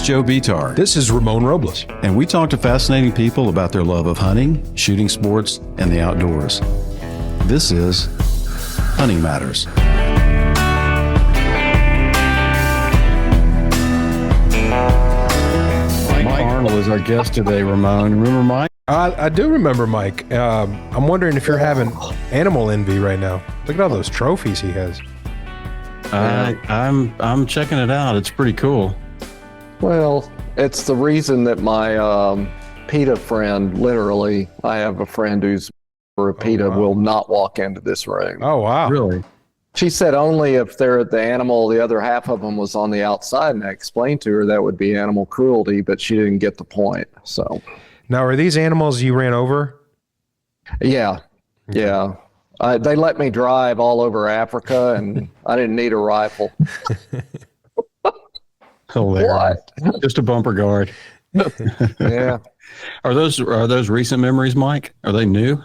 Joe Vitar. This is Ramon Robles. And we talk to fascinating people about their love of hunting, shooting sports, and the outdoors. This is Hunting Matters. Mike Arnold is our guest today, Ramon. Remember Mike? I do remember Mike. I'm wondering if you're having animal envy right now. Look at all those trophies he has. I'm checking it out. It's pretty cool. Well, it's the reason that my PETA friend, literally, I have a friend who's for a PETA, will not walk into this room. Oh, wow. Really? She said only if the animal, the other half of them was on the outside, and I explained to her that would be animal cruelty, but she didn't get the point. So now, are these animals you ran over? Yeah. They let me drive all over Africa, and I didn't need a rifle. Hilarious. Just a bumper guard. Yeah. Are those recent memories, Mike? Are they new?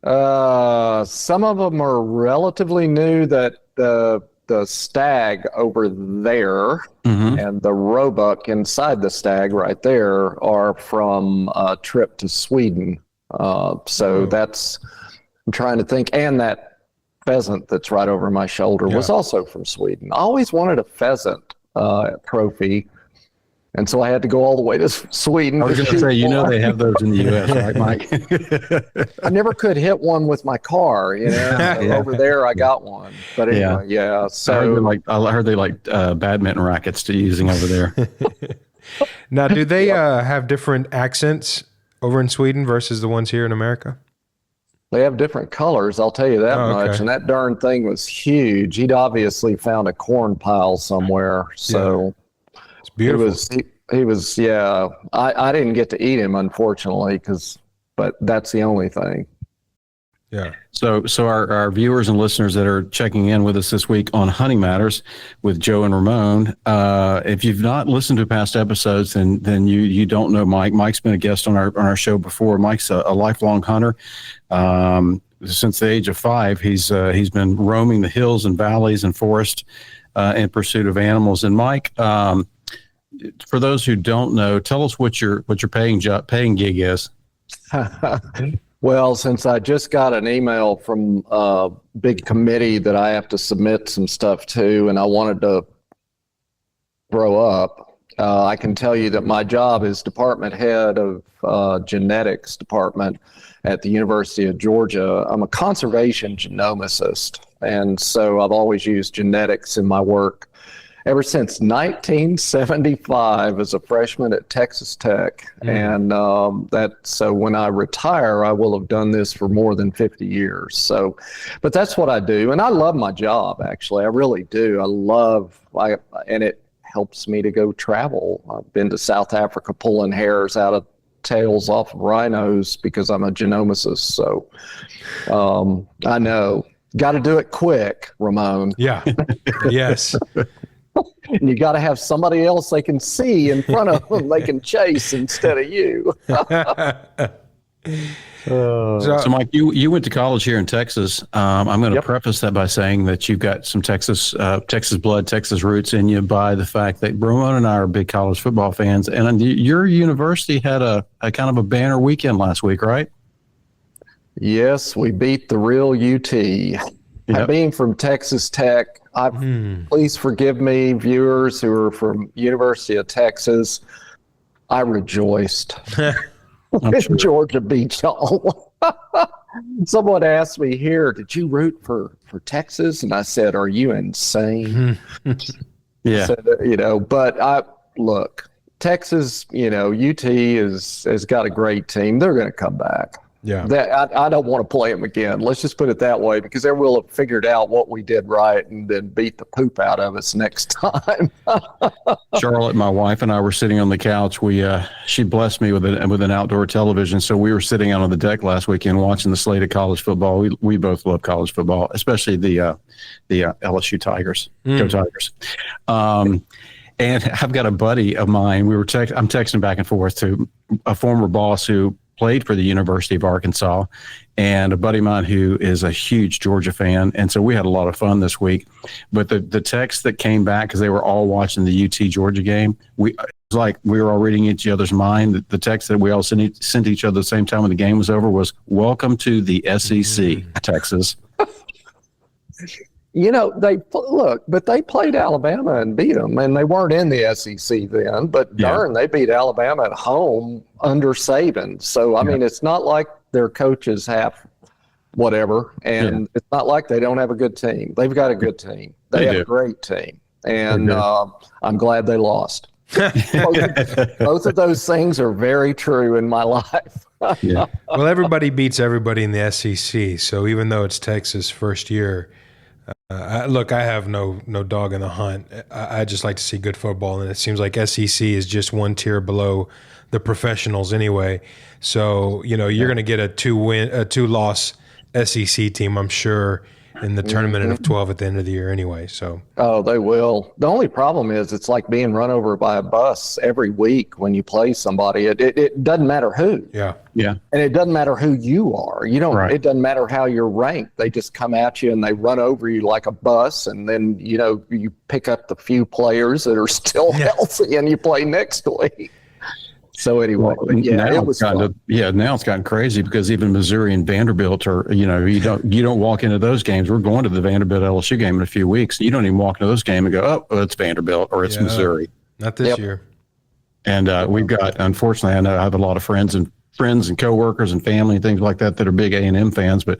Some of them are relatively new. That the stag over there and the roebuck inside the stag right there are from a trip to Sweden. So that's, I'm trying to think. And that pheasant that's right over my shoulder was also from Sweden. I always wanted a pheasant trophy. And so I had to go all the way to Sweden. I was going to say, they have those in the U.S., right, Mike? I never could hit one with my car, Over there, I got one. But anyway, So I heard they like badminton rackets to using over there. Now, do they have different accents over in Sweden versus the ones here in America? They have different colors, I'll tell you that much. Okay. And that darn thing was huge. He'd obviously found a corn pile somewhere. So it's beautiful. He was. I didn't get to eat him, unfortunately, but that's the only thing. Yeah. So our viewers and listeners that are checking in with us this week on Hunting Matters with Joe and Ramon, if you've not listened to past episodes, then you don't know Mike. Mike's been a guest on our show before. Mike's a lifelong hunter. Since the age of 5, he's been roaming the hills and valleys and forest in pursuit of animals. And Mike, for those who don't know, tell us what your paying gig is. Well, since I just got an email from a big committee that I have to submit some stuff to, and I wanted to grow up, I can tell you that my job is department head of genetics department at the University of Georgia. I'm a conservation genomicist, and so I've always used genetics in my work ever since 1975 as a freshman at Texas Tech. And so when I retire, I will have done this for more than 50 years. So, but that's what I do. And I love my job, actually. I really do. And it helps me to go travel. I've been to South Africa pulling hairs out of tails off of rhinos because I'm a genomicist. So I know. Got to do it quick, Ramon. Yeah. Yes. And you got to have somebody else they can see in front of them they can chase instead of you. So Mike, you went to college here in Texas. I'm going to preface that by saying that you've got some Texas blood, Texas roots in you by the fact that Ramon and I are big college football fans. And your university had a kind of a banner weekend last week, right? Yes, we beat the real UT. Being from Texas Tech, please forgive me, viewers who are from University of Texas. I rejoiced. Georgia beat y'all. Someone asked me here, did you root for Texas? And I said, are you insane? But look, Texas, UT has got a great team. They're going to come back. Yeah, I don't want to play them again. Let's just put it that way, because they will have figured out what we did right and then beat the poop out of us next time. Charlotte, my wife, and I were sitting on the couch. She blessed me with an outdoor television, so we were sitting out on the deck last weekend watching the slate of college football. We both love college football, especially the LSU Tigers. Go Tigers! And I've got a buddy of mine. I'm texting back and forth to a former boss who played for the University of Arkansas, and a buddy of mine who is a huge Georgia fan. And so we had a lot of fun this week. But the text that came back, because they were all watching the UT Georgia game, it was like we were all reading each other's mind. The text that we all sent each other at the same time when the game was over was, "Welcome to the SEC, Texas." You know, but they played Alabama and beat them, and they weren't in the SEC then, but darn, they beat Alabama at home under Saban. So, I mean, it's not like their coaches have whatever, and it's not like they don't have a good team. They've got a good team. They have a great team, and I'm glad they lost. Both of those things are very true in my life. Well, everybody beats everybody in the SEC, so even though it's Texas' first year, look, I have no dog in the hunt. I just like to see good football, and it seems like SEC is just one tier below the professionals anyway. So, you know, you're going to get a two-loss SEC team, I'm sure, in the tournament of 12 at the end of the year anyway. So, oh, they will. The only problem is it's like being run over by a bus every week when you play somebody. It doesn't matter who. Yeah. And it doesn't matter who you are. You don't. Right. It doesn't matter how you're ranked. They just come at you and they run over you like a bus, and then you pick up the few players that are still healthy and you play next week. So anyway, it was fun. Now it's gotten crazy because even Missouri and Vanderbilt are, you don't walk into those games. We're going to the Vanderbilt LSU game in a few weeks. You don't even walk into those games and go, oh, it's Vanderbilt or it's Missouri. Not this year. And we've got, unfortunately, I know I have a lot of friends and coworkers and family and things like that are big A&M fans, but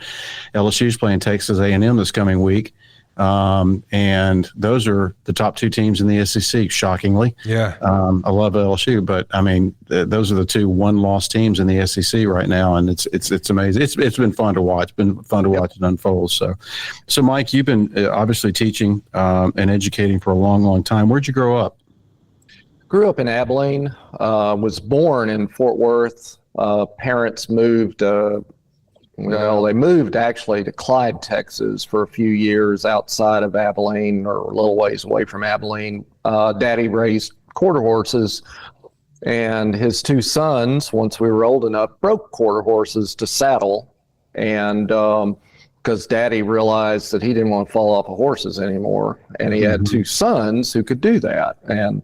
LSU's playing Texas A&M this coming week. And those are the top two teams in the SEC, shockingly. Yeah. I love LSU, but I mean, those are the two one-loss teams in the SEC right now. And it's amazing. It's been fun to watch. It's been fun to watch it unfold. So Mike, you've been obviously teaching, and educating for a long, long time. Where'd you grow up? Grew up in Abilene, was born in Fort Worth. Parents moved, they moved actually to Clyde, Texas for a few years outside of Abilene, or a little ways away from Abilene. Daddy raised quarter horses, and his two sons, once we were old enough, broke quarter horses to saddle. And because Daddy realized that he didn't want to fall off of horses anymore, and he had two sons who could do that. And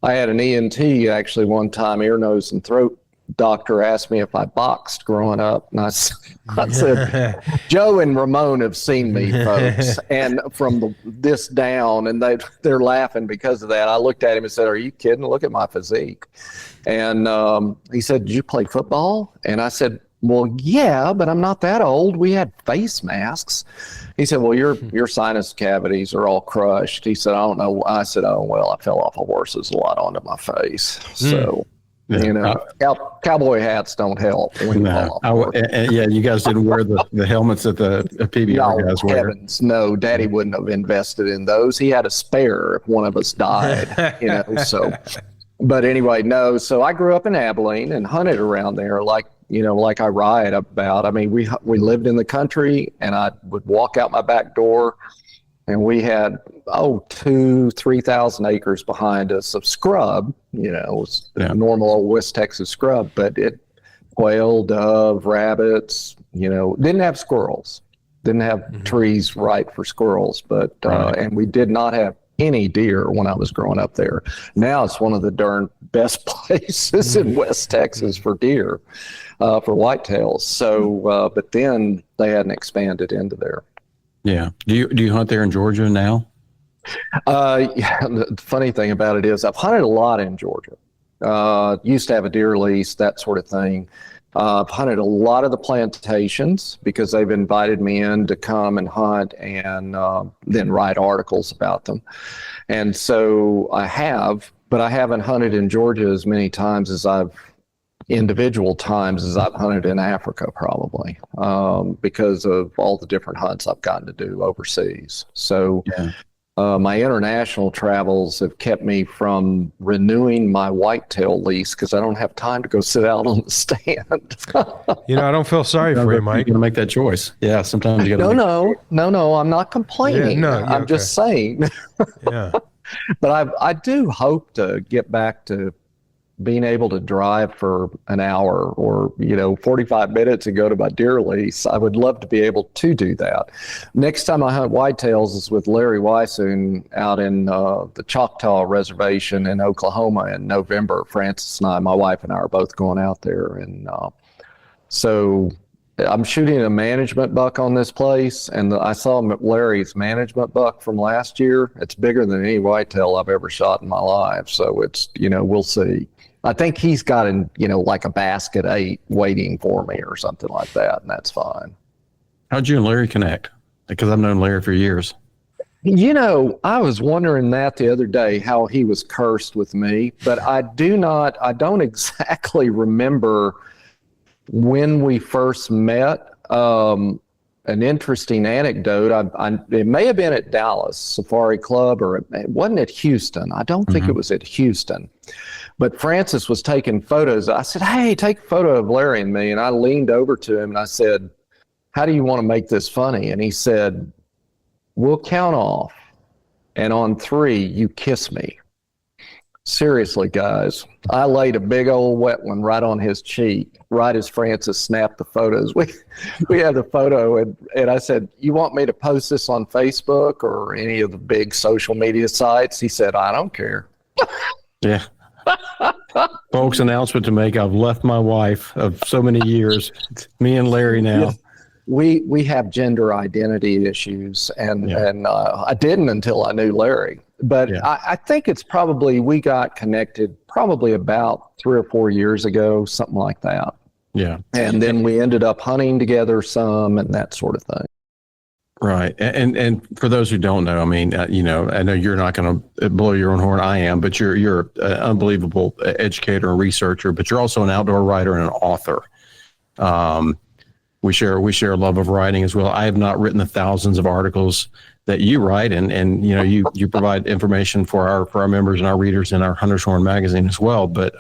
I had an ENT actually one time, ear, nose, and throat doctor asked me if I boxed growing up, and I said, Joe and Ramon have seen me, folks, and from this down, and they're laughing because of that. I looked at him and said, are you kidding? Look at my physique. And he said, did you play football? And I said, well, yeah, but I'm not that old. We had face masks. He said, well, your sinus cavities are all crushed. He said, I don't know. I said, oh, well, I fell off of horses a lot onto my face. So cowboy hats don't help when you fall off. You guys didn't wear the helmets that the PBR guys wear. Heavens, no, Daddy wouldn't have invested in those. He had a spare if one of us died, so. But anyway, no. So I grew up in Abilene and hunted around there, like I write about. I mean, we lived in the country, and I would walk out my back door, and we had 2,000-3,000 acres behind us of scrub. It was normal old West Texas scrub, but quail, dove, rabbits. Didn't have squirrels, didn't have trees right for squirrels, but and we did not have any deer when I was growing up there. Now it's one of the darn best places in West Texas for deer, for whitetails. So, but then they hadn't expanded into there. Yeah. Do you hunt there in Georgia now? The funny thing about it is I've hunted a lot in Georgia. Used to have a deer lease, that sort of thing. I've hunted a lot of the plantations because they've invited me in to come and hunt and then write articles about them. And so I have, but I haven't hunted in Georgia as many times as I've hunted in Africa, probably, because of all the different hunts I've gotten to do overseas. So my international travels have kept me from renewing my whitetail lease because I don't have time to go sit out on the stand. I don't feel sorry for you, Mike. You're going to make that choice. Yeah, sometimes you got to. No, I'm not complaining. I'm just saying. Yeah. But I do hope to get back to being able to drive for an hour or 45 minutes and go to my deer lease. I would love to be able to do that. Next time I hunt whitetails is with Larry Weissoon out in the Choctaw Reservation in Oklahoma in November. Francis and I, my wife and I, are both going out there, and so I'm shooting a management buck on this place, and I saw Larry's management buck from last year. It's bigger than any whitetail I've ever shot in my life. So it's, we'll see. I think he's got like a basket 8 waiting for me or something like that, and that's fine. How'd you and Larry connect? Because I've known Larry for years. I was wondering that the other day, how he was cursed with me, but I don't exactly remember when we first met. An interesting anecdote, it may have been at Dallas Safari Club, or it wasn't at Houston. I don't think it was at Houston. But Francis was taking photos. I said, hey, take a photo of Larry and me. And I leaned over to him and I said, how do you want to make this funny? And he said, we'll count off. And on 3, you kiss me. Seriously, guys, I laid a big old wet one right on his cheek, right as Francis snapped the photos. We had the photo, and I said, you want me to post this on Facebook or any of the big social media sites? He said, I don't care. Yeah. Folks, announcement to make. I've left my wife of so many years. It's me and Larry now. Yeah. We have gender identity issues, and I didn't until I knew Larry. But I think it's probably, we got connected probably about 3 or 4 years ago, something like that. Yeah. And then we ended up hunting together some and that sort of thing. Right. And for those who don't know, I mean, I know you're not going to blow your own horn. I am, but you're an unbelievable educator and researcher, but you're also an outdoor writer and an author. We share a love of writing as well. I have not written the thousands of articles that you write, and you provide information for our members and our readers in our Hunter's Horn magazine as well. But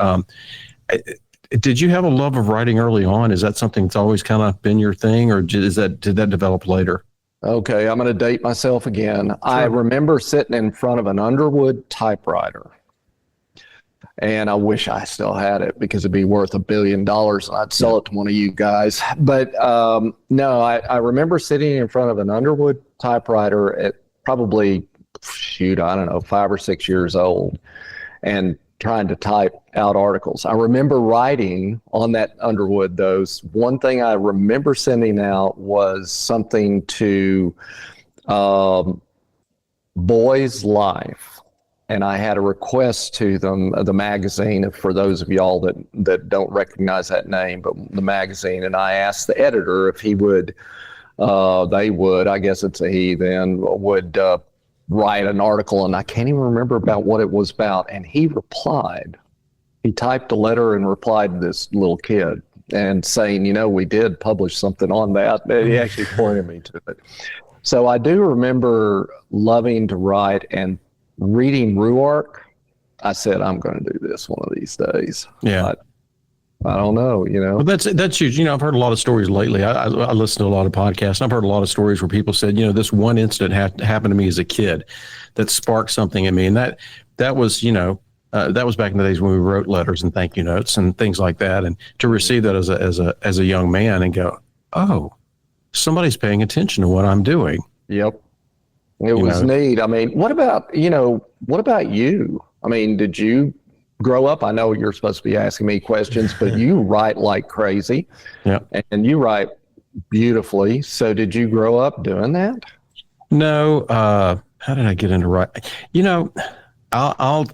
did you have a love of writing early on? Is that something that's always kind of been your thing, or did that develop later? Okay, I'm going to date myself again. Sure. I remember sitting in front of an Underwood typewriter, and I wish I still had it because it'd be worth $1 billion and I'd sell it to one of you guys. But no, I remember sitting in front of an Underwood typewriter at probably, I don't know, 5 or 6 years old, and trying to type out articles. I remember writing on that Underwood, one thing I remember sending out was something to Boy's Life. And I had a request to them, the magazine, for those of y'all that don't recognize that name, but the magazine. And I asked the editor if he would, I guess it's a he then, would write an article. And I can't even remember about what it was about. And he replied. He typed a letter and replied to this little kid and saying, we did publish something on that. And he actually pointed me to it. So I do remember loving to write and reading Ruark. I said, I'm going to do this one of these days. Yeah. I don't know, Well, that's huge. I've heard a lot of stories lately. I listen to a lot of podcasts. And I've heard a lot of stories where people said, this one incident happened to me as a kid that sparked something in me. And that was, that was back in the days when we wrote letters and thank you notes and things like that. And to receive that as a young man and go, oh, somebody's paying attention to what I'm doing. Yep. It was neat. I mean, what about you? I mean, did you grow up? I know you're supposed to be asking me questions, but you write like crazy. Yeah. And you write beautifully. So did you grow up doing that? No. How did I get into writing? I'll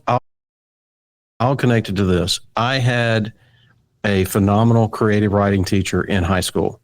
connect it to this. I had a phenomenal creative writing teacher in high school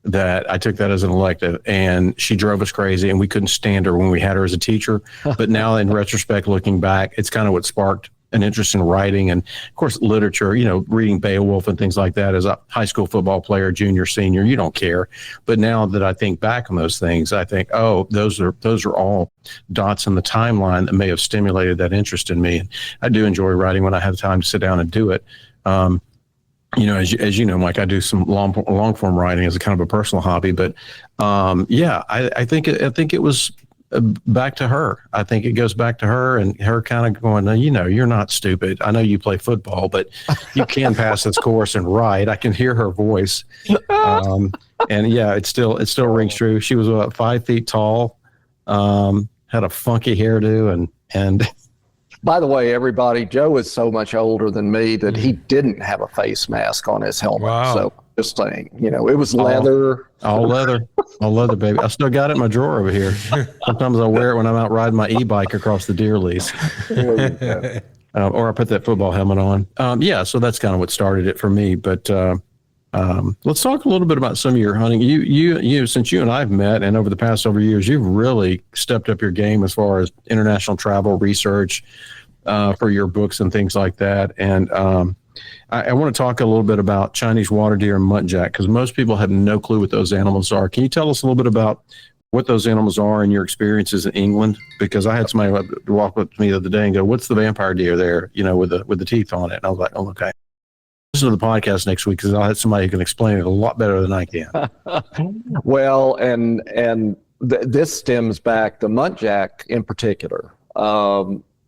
that I took that as an elective, and she drove us crazy, and we couldn't stand her when we had her as a teacher. But now in retrospect, looking back, it's kind of what sparked an interest in writing and, of course, literature, reading Beowulf and things like that. As a high school football player, junior, senior, you don't care. But now that I think back on those things, I think, oh, those are all dots in the timeline that may have stimulated that interest in me. And I do enjoy writing when I have time to sit down and do it. As you know, Mike, I do some long form writing as a kind of a personal hobby, but I think it was back to her. I think it goes back to her and her kind of going, you're not stupid. I know you play football, but you can pass this course and ride. I can hear her voice. And yeah, it still rings true. She was about 5 feet tall, had a funky hairdo and By the way, everybody, Joe is so much older than me that he didn't have a face mask on his helmet. Wow. So just saying, it was leather. all leather, baby. I still got it in my drawer over here. Sometimes I wear it when I'm out riding my e-bike across the deer lease. Or I put that football helmet on. Yeah, so that's kind of what started it for me. But let's talk a little bit about some of your hunting. You, since you and I have met, and over the past several years, you've really stepped up your game as far as international travel research for your books and things like that. And I want to talk a little bit about Chinese water deer and muntjac, because most people have no clue what those animals are. Can you tell us a little bit about what those animals are and your experiences in England? Because I had somebody walk up to me the other day and go, "What's the vampire deer there? With the teeth on it?" And I was like, "Oh, okay." Listen to the podcast next week because I'll have somebody who can explain it a lot better than I can. Well, and this stems back, the muntjac in particular,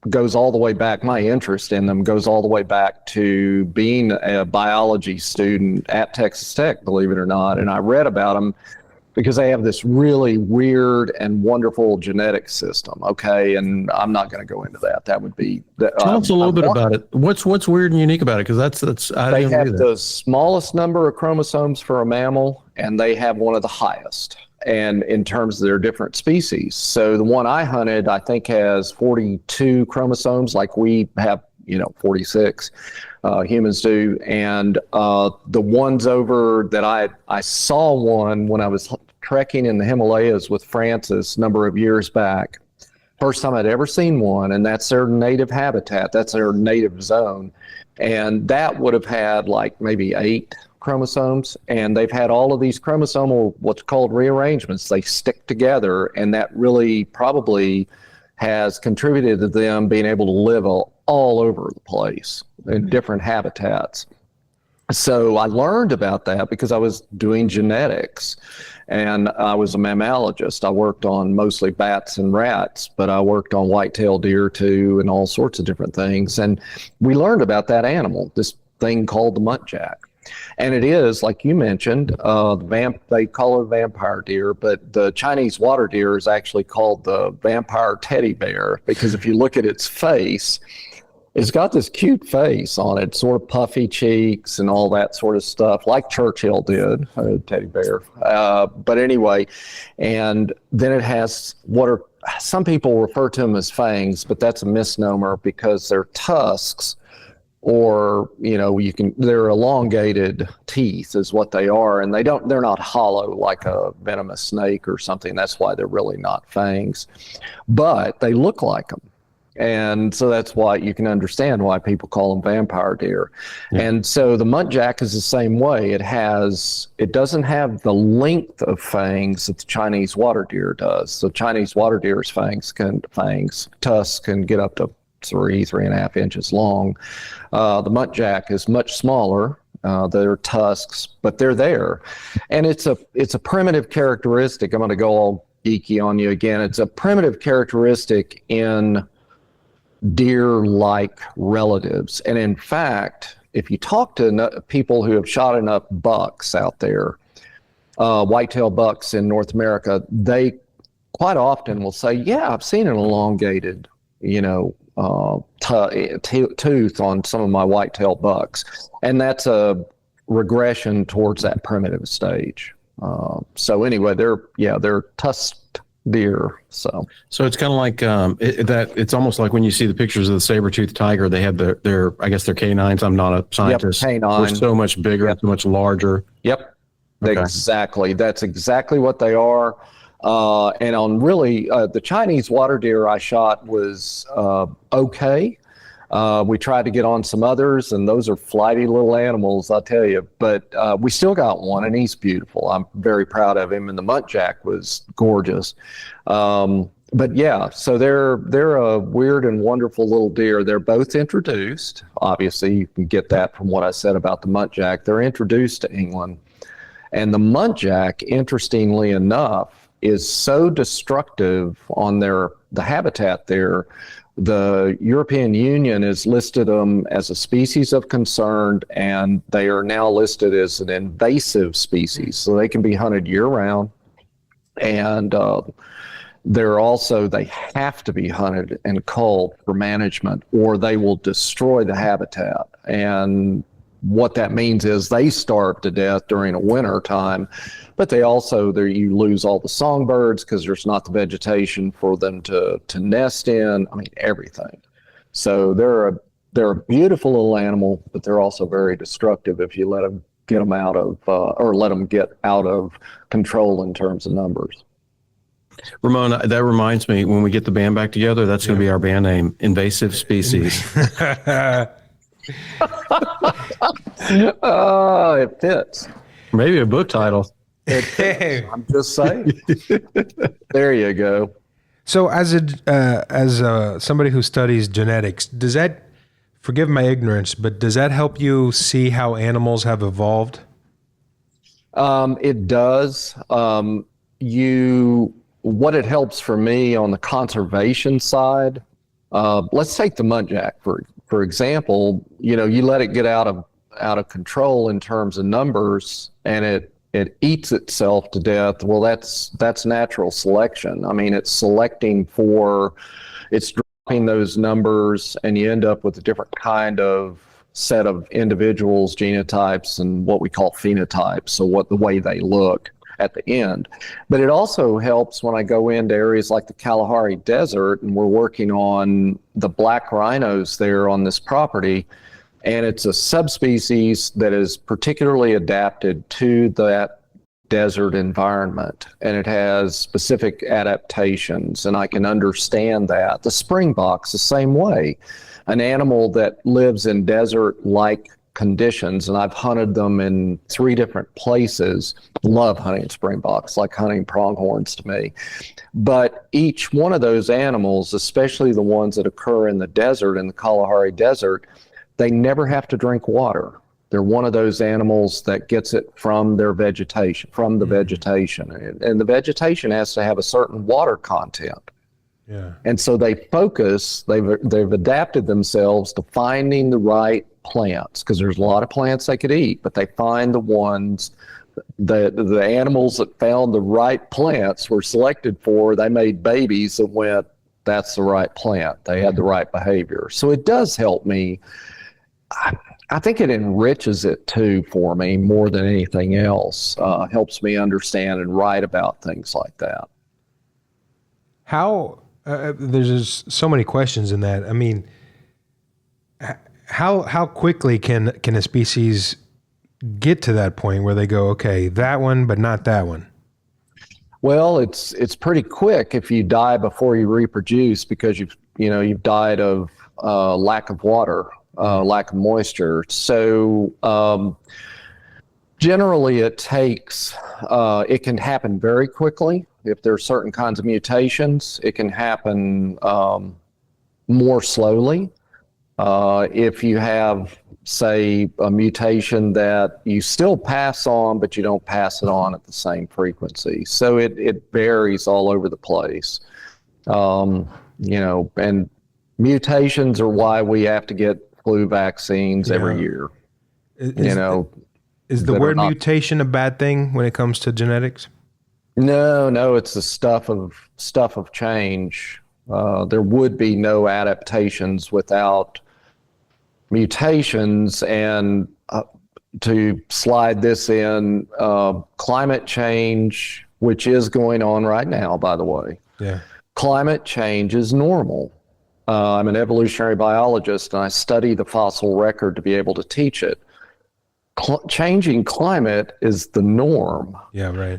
goes all the way back. My interest in them goes all the way back to being a biology student at Texas Tech, believe it or not. And I read about them because they have this really weird and wonderful genetic system. Okay. And I'm not going to go into that. That would be. Tell us a little bit about it. What's weird and unique about it? Because they have the smallest number of chromosomes for a mammal, and they have one of the highest. And in terms of their different species. So the one I hunted, I think, has 42 chromosomes, like we have, 46, humans do. And the ones over that I saw one when I was trekking in the Himalayas with Francis a number of years back. First time I'd ever seen one, and that's their native habitat. That's their native zone. And that would have had like maybe 8 chromosomes, and they've had all of these chromosomal, what's called rearrangements. They stick together, and that really probably has contributed to them being able to live all over the place in different habitats. So I learned about that because I was doing genetics, and I was a mammalogist. I worked on mostly bats and rats, but I worked on white-tailed deer too, and all sorts of different things. And we learned about that animal, this thing called the muntjac. And it is, like you mentioned, they call it vampire deer, but the Chinese water deer is actually called the vampire teddy bear, because if you look at its face, it's got this cute face on it, sort of puffy cheeks and all that sort of stuff, like Churchill did, teddy bear. But anyway, and then it has some people refer to them as fangs, but that's a misnomer because they're tusks. Or, they're elongated teeth is what they are. And they're not hollow like a venomous snake or something. That's why they're really not fangs, but they look like them. And so that's why you can understand why people call them vampire deer. Yeah. And so the muntjac is the same way. It doesn't have the length of fangs that the Chinese water deer does. So Chinese water deer's tusks can get up to 3.5 inches long. The muntjac is much smaller. They're tusks, but they're there. And it's a primitive characteristic. I'm going to go all geeky on you again. It's a primitive characteristic in deer-like relatives. And in fact, if you talk to people who have shot enough bucks out there, whitetail bucks in North America, they quite often will say, yeah, I've seen an elongated, tooth on some of my whitetail bucks. And that's a regression towards that primitive stage. So anyway, they're tusked deer. So it's kind of like it's almost like when you see the pictures of the saber-toothed tiger, they have their canines. I'm not a scientist. Yep, canine. They're so much bigger, so much larger. Yep. Okay. Exactly. That's exactly what they are. And on really, the Chinese water deer I shot was okay. We tried to get on some others, and those are flighty little animals, I'll tell you. But we still got one, and he's beautiful. I'm very proud of him, and the muntjac was gorgeous. But yeah, so they're a weird and wonderful little deer. They're both introduced. Obviously, you can get that from what I said about the muntjac. They're introduced to England. And the muntjac, interestingly enough, is so destructive on the habitat there. The European Union has listed them as a species of concern, and they are now listed as an invasive species. So they can be hunted year-round, and they have to be hunted and culled for management, or they will destroy the habitat. And what that means is they starve to death during a winter time, but they also, you lose all the songbirds because there's not the vegetation for them to nest in. I mean, everything. So they're a beautiful little animal, but they're also very destructive if you let them get out of control in terms of numbers. Ramon, that reminds me, when we get the band back together, that's going to be our band name, Invasive Species. It fits. Maybe a book title. I'm just saying. There you go. So as somebody who studies genetics, does that, forgive my ignorance, but does that help you see how animals have evolved? It does. What it helps for me on the conservation side, let's take the muntjac for example. You let it get out of control in terms of numbers, and it eats itself to death. Well, that's natural selection. I mean, it's dropping those numbers, and you end up with a different kind of set of individuals, genotypes, and what we call phenotypes. So the way they look at the end. But it also helps when I go into areas like the Kalahari Desert, and we're working on the black rhinos there on this property. And it's a subspecies that is particularly adapted to that desert environment, and it has specific adaptations, and I can understand that. The springboks, the same way, an animal that lives in desert-like conditions, and I've hunted them in 3 different places. Love hunting springboks, like hunting pronghorns to me. But each one of those animals, especially the ones that occur in the desert, in the Kalahari Desert, they never have to drink water. They're one of those animals that gets it from their vegetation, from the vegetation. And the vegetation has to have a certain water content. Yeah. And so they've adapted themselves to finding the right plants, because there's a lot of plants they could eat, but they find the ones, the animals that found the right plants were selected for, they made babies that went, that's the right plant. They had the right behavior. So it does help me. I think it enriches it too for me more than anything else. Helps me understand and write about things like that. How, there's just so many questions in that. I mean, how quickly can a species get to that point where they go, okay, that one, but not that one? Well, it's pretty quick if you die before you reproduce, because you've died of lack of water. Lack of moisture. So generally it takes, it can happen very quickly. If there are certain kinds of mutations, it can happen more slowly. If you have, say, a mutation that you still pass on, but you don't pass it on at the same frequency. So it varies all over the place. And mutations are why we have to get flu vaccines every year. Is the word mutation a bad thing when it comes to genetics? No, it's the stuff of change. There would be no adaptations without mutations. And to slide this in, climate change, which is going on right now, by the way. Yeah. Climate change is normal. I'm an evolutionary biologist, and I study the fossil record to be able to teach it. Changing climate is the norm. Yeah, right.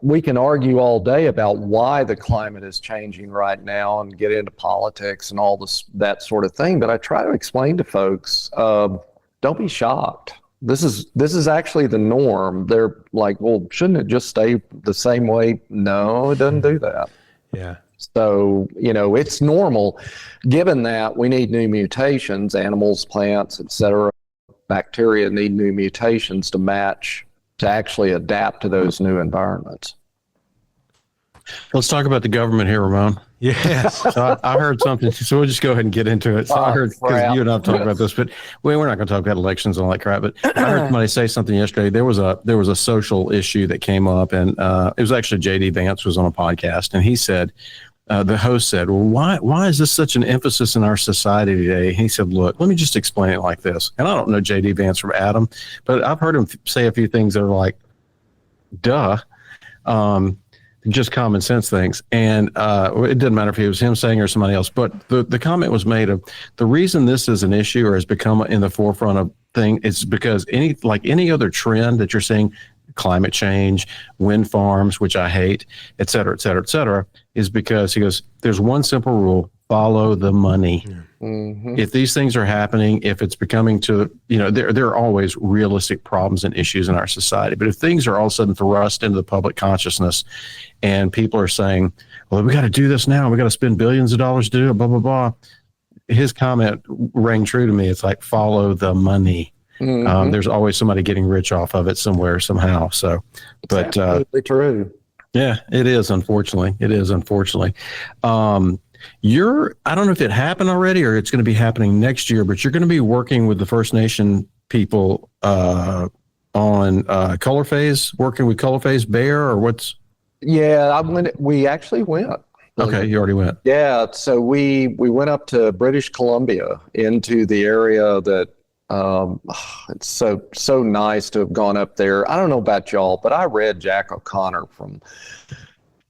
We can argue all day about why the climate is changing right now and get into politics and all that sort of thing. But I try to explain to folks, don't be shocked. This is actually the norm. They're like, well, shouldn't it just stay the same way? No, it doesn't do that. Yeah. So, it's normal. Given that we need new mutations, animals, plants, etc., bacteria need new mutations to actually adapt to those new environments. Let's talk about the government here, Ramon. Yes. So I heard something, so we'll just go ahead and get into it. So I heard, because you and I have talked about this, but we're not going to talk about elections and all that crap. But I heard somebody say something yesterday. There was a social issue that came up, and it was actually J.D. Vance was on a podcast, and he said, the host said, well, why is this such an emphasis in our society today? He said, look, let me just explain it like this. And I don't know J.D. Vance from Adam, but I've heard him say a few things that are like, duh. Just common sense things. And it didn't matter if it was him saying or somebody else, but the comment was made of the reason this is an issue or has become in the forefront of thing is because any other trend that you're seeing, climate change, wind farms, which I hate, et cetera, is because he goes, there's one simple rule: follow the money. Mm-hmm. If these things are happening, if it's becoming there are always realistic problems and issues in our society. But if things are all of a sudden thrust into the public consciousness and people are saying, well, we got to do this now, we got to spend billions of dollars to do it, blah, blah, blah. His comment rang true to me. It's like, follow the money. Mm-hmm. There's always somebody getting rich off of it somewhere, somehow. So, but it's absolutely true. Yeah, it is. Unfortunately, I don't know if it happened already or it's going to be happening next year, but you're going to be working with the First Nation people on color phase, working with color phase bear, or what's? Yeah, we actually went. Okay, you already went. Yeah, so we went up to British Columbia into the area that it's so nice to have gone up there. I don't know about y'all, but I read Jack O'Connor from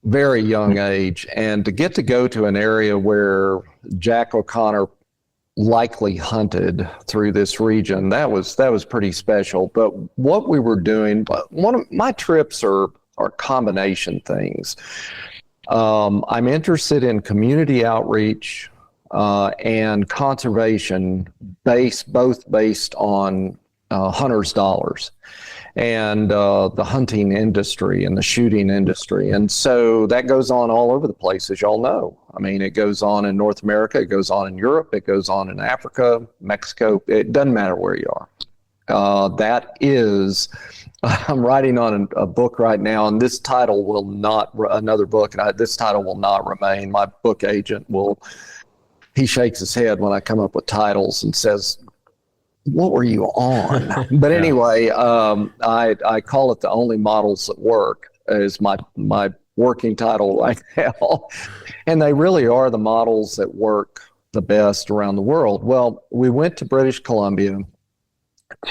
very young age, and to go to an area where Jack O'Connor likely hunted through this region, that was pretty special. But what we were doing, one of my trips are combination things. I'm interested in community outreach and conservation both based on hunters' dollars and the hunting industry and the shooting industry. And so that goes on all over the place, as y'all know. I mean, it goes on in North America, it goes on in Europe, it goes on in Africa, Mexico. It doesn't matter where you are. I'm writing on a book right now, and this title will not, another book, and this title will not remain. My book agent he shakes his head when I come up with titles and says, what were you on? But anyway, I call it The Only Models That Work is my working title right now. And they really are the models that work the best around the world. Well, we went to British Columbia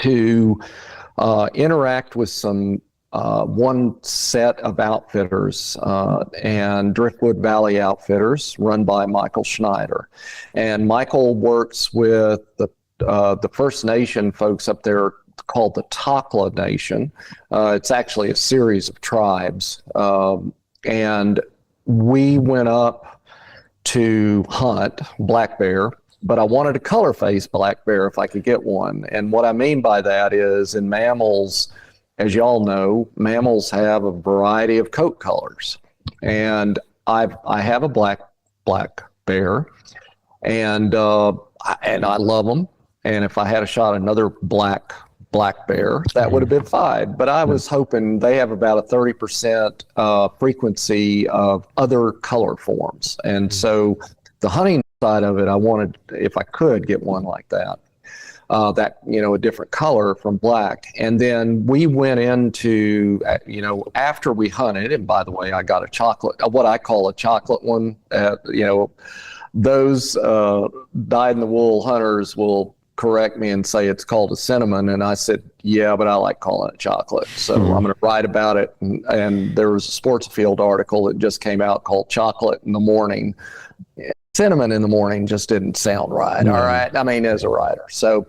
to interact with one set of outfitters and Driftwood Valley Outfitters run by Michael Schneider. And Michael works with the First Nation folks up there called the Takla Nation. It's actually a series of tribes. And we went up to hunt black bear, but I wanted a color face black bear if I could get one. And what I mean by that is in mammals, as y'all know, mammals have a variety of coat colors. And I have a black bear, and I love them. And if I had a shot another black bear, that would have been fine. But I was hoping they have about a 30% frequency of other color forms. And so the hunting side of it, I wanted, if I could, get one like that. A different color from black. And then we went into, after we hunted, and by the way, I got what I call a chocolate one. Those dyed-in-the-wool hunters will correct me and say it's called a cinnamon. And I said, yeah, but I like calling it chocolate. So I'm going to write about it. And there was a Sports Afield article that just came out called Chocolate in the Morning. Cinnamon in the morning just didn't sound right. All right. I mean, as a writer. So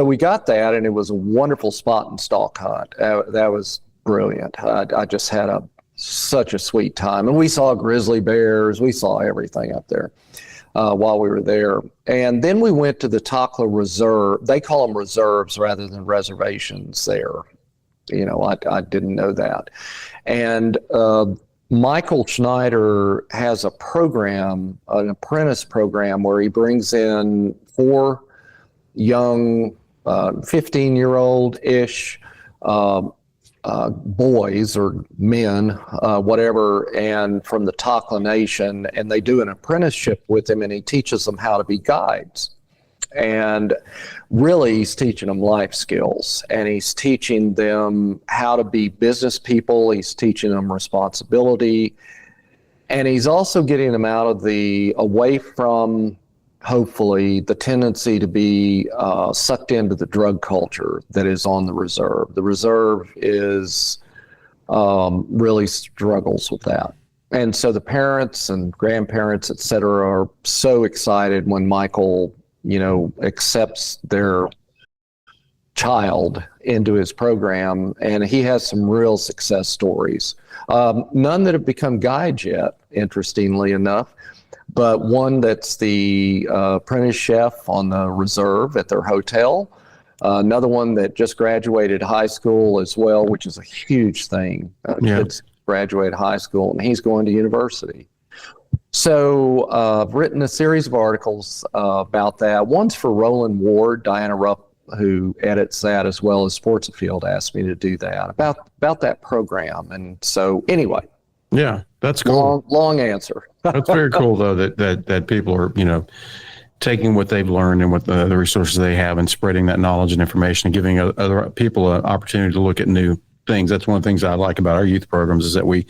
we got that, and it was a wonderful spot and stalk hunt. That was brilliant. I just had such a sweet time. And we saw grizzly bears. We saw everything up there while we were there. And then we went to the Takla Reserve. They call them reserves rather than reservations there. I didn't know that. And Michael Schneider has a program, an apprentice program, where he brings in 4 young 15-year-old-ish boys or men, whatever, and from the Takla Nation, and they do an apprenticeship with him, and he teaches them how to be guides. And really, he's teaching them life skills, and he's teaching them how to be business people. He's teaching them responsibility, and he's also getting them away from, hopefully, the tendency to be sucked into the drug culture that is on the reserve. The reserve is really struggles with that. And so the parents and grandparents, et cetera, are so excited when Michael, accepts their child into his program. And he has some real success stories. None that have become guides yet, interestingly enough. But one that's the apprentice chef on the reserve at their hotel. Another one that just graduated high school as well, which is a huge thing. Kids graduate high school, and he's going to university. So I've written a series of articles about that. One's for Roland Ward. Diana Rupp, who edits that, as well as Sports Afield, asked me to do that about that program. And so anyway. Yeah, that's cool. Long answer. That's very cool, though, that people are, taking what they've learned and what the resources they have and spreading that knowledge and information and giving other people an opportunity to look at new things. That's one of the things I like about our youth programs, is that we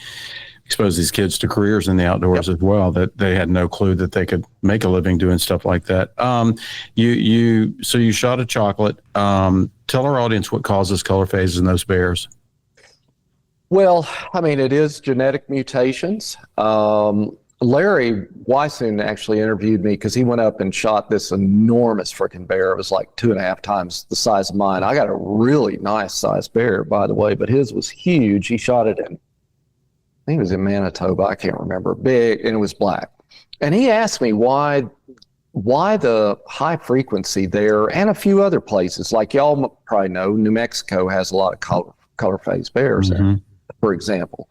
expose these kids to careers in the outdoors as well, that they had no clue that they could make a living doing stuff like that. So you shot a chocolate. Tell our audience what causes color phases in those bears. Well, I mean, it is genetic mutations. Larry Weissman actually interviewed me because he went up and shot this enormous freaking bear. It was like 2.5 times the size of mine. I got a really nice sized bear, by the way, but his was huge. He shot it I think it was in Manitoba. I can't remember. Big, and it was black. And he asked me why the high frequency there, and a few other places, like y'all probably know, New Mexico has a lot of color phase bears there, for example.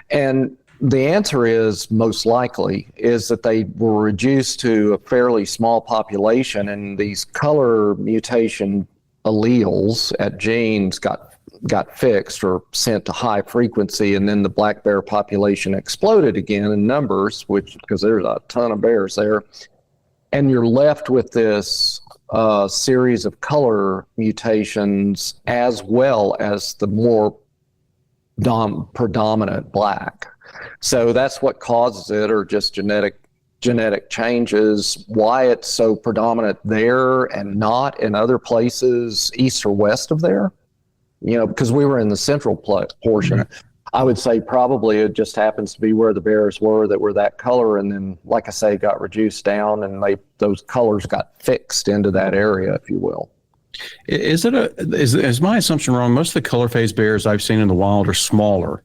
And the answer is, most likely, is that they were reduced to a fairly small population, and these color mutation alleles at genes got fixed or sent to high frequency, and then the black bear population exploded again in numbers, because there's a ton of bears there, and you're left with this series of color mutations as well as the more predominant black. So that's what causes it, or just genetic changes. Why it's so predominant there and not in other places east or west of there, because we were in the central portion. I would say probably it just happens to be where the bears were that were that color, and then, like I say, got reduced down, and those colors got fixed into that area, if you will. Is my assumption wrong? Most of the color phase bears I've seen in the wild are smaller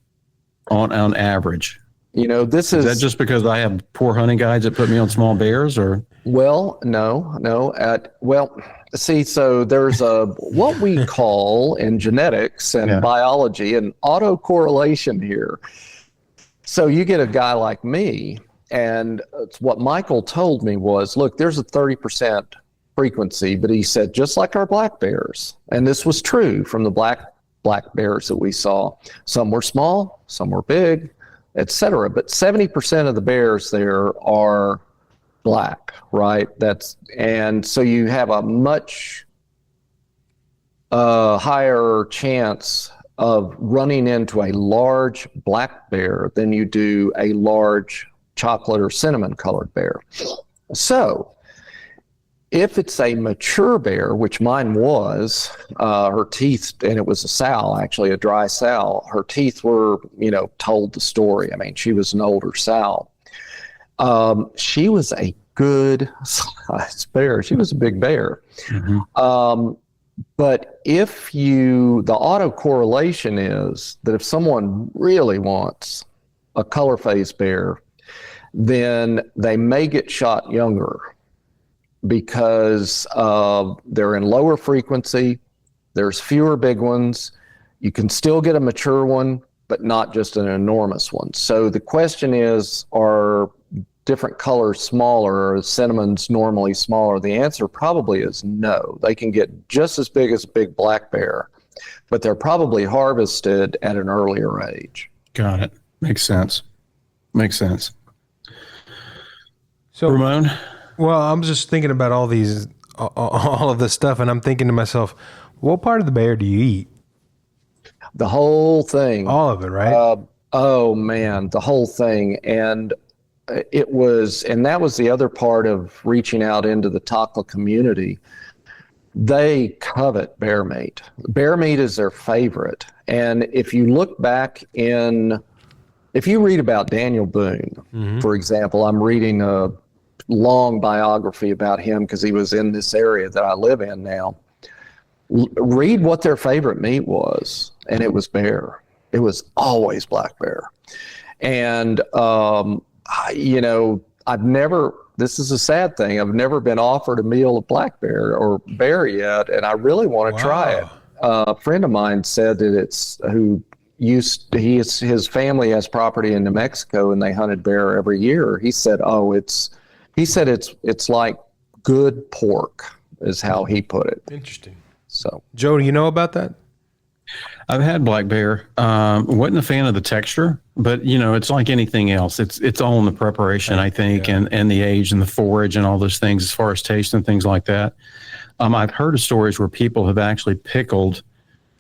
on average. Is that just because I have poor hunting guides that put me on small bears, or? Well, no. See, so there's what we call in genetics and biology an autocorrelation here. So you get a guy like me, and what Michael told me was, look, there's a 30% frequency, but he said, just like our black bears, and this was true from the black bears that we saw. Some were small, some were big, etc. But 70% of the bears there are black, right? And so you have a much higher chance of running into a large black bear than you do a large chocolate or cinnamon colored bear. So if it's a mature bear, which mine was, her teeth, and it was a sow, actually a dry sow, her teeth were, told the story. I mean, she was an older sow. She was a good sized bear. She was a big bear. But the autocorrelation is that if someone really wants a color phase bear, then they may get shot younger, because they're in lower frequency, there's fewer big ones, you can still get a mature one, but not just an enormous one. So the question is, are different colors smaller, or cinnamon's normally smaller? The answer probably is no. They can get just as big as a big black bear but they're probably harvested at an earlier age. Got it. Makes sense. Makes sense. So, Ramon? well, I'm just thinking about all of this stuff, and I'm thinking to myself, what part of the bear do you eat? The whole thing. All of it, right? Oh man, the whole thing. And that was the other part of reaching out into the Takla community. They covet bear meat. Bear meat is their favorite. And if you look back if you read about Daniel Boone, for example, I'm reading a long biography about him because he was in this area that I live in now. Read what their favorite meat was, and it was bear. It was always black bear. And, this is a sad thing. I've never been offered a meal of black bear or bear yet, and I really want to try it. A friend of mine said that his family has property in New Mexico, and they hunted bear every year. He said, it's like good pork, is how he put it. Interesting. So, Joe, do you know about that? I've had black bear. Wasn't a fan of the texture, but it's like anything else. It's all in the preparation, I think, and the age and the forage and all those things as far as taste and things like that. I've heard of stories where people have actually pickled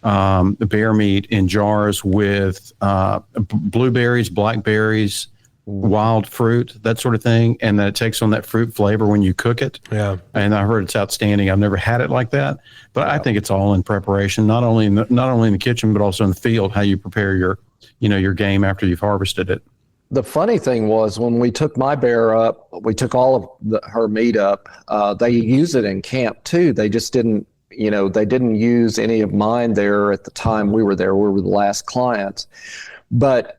the bear meat in jars with blueberries, blackberries, wild fruit, that sort of thing, and that it takes on that fruit flavor when you cook it. Yeah. And I heard it's outstanding. I've never had it like that, but I think it's all in preparation, not only in the kitchen, but also in the field, how you prepare your game after you've harvested it. the funny thing was when we took my bear up, we took all of her meat up. They use it in camp too. They just didn't, they didn't use any of mine there at the time we were there. We were the last clients. But